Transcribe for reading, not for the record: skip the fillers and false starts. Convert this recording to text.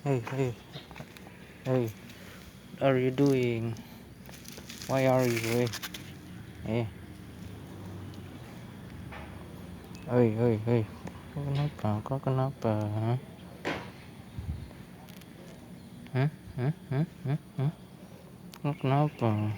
Hey, hey, hey, what are you doing? Why are you? Eh, hey. Kau kenapa? Kau kenapa? Hah? Hah? Hah? Kau kenapa?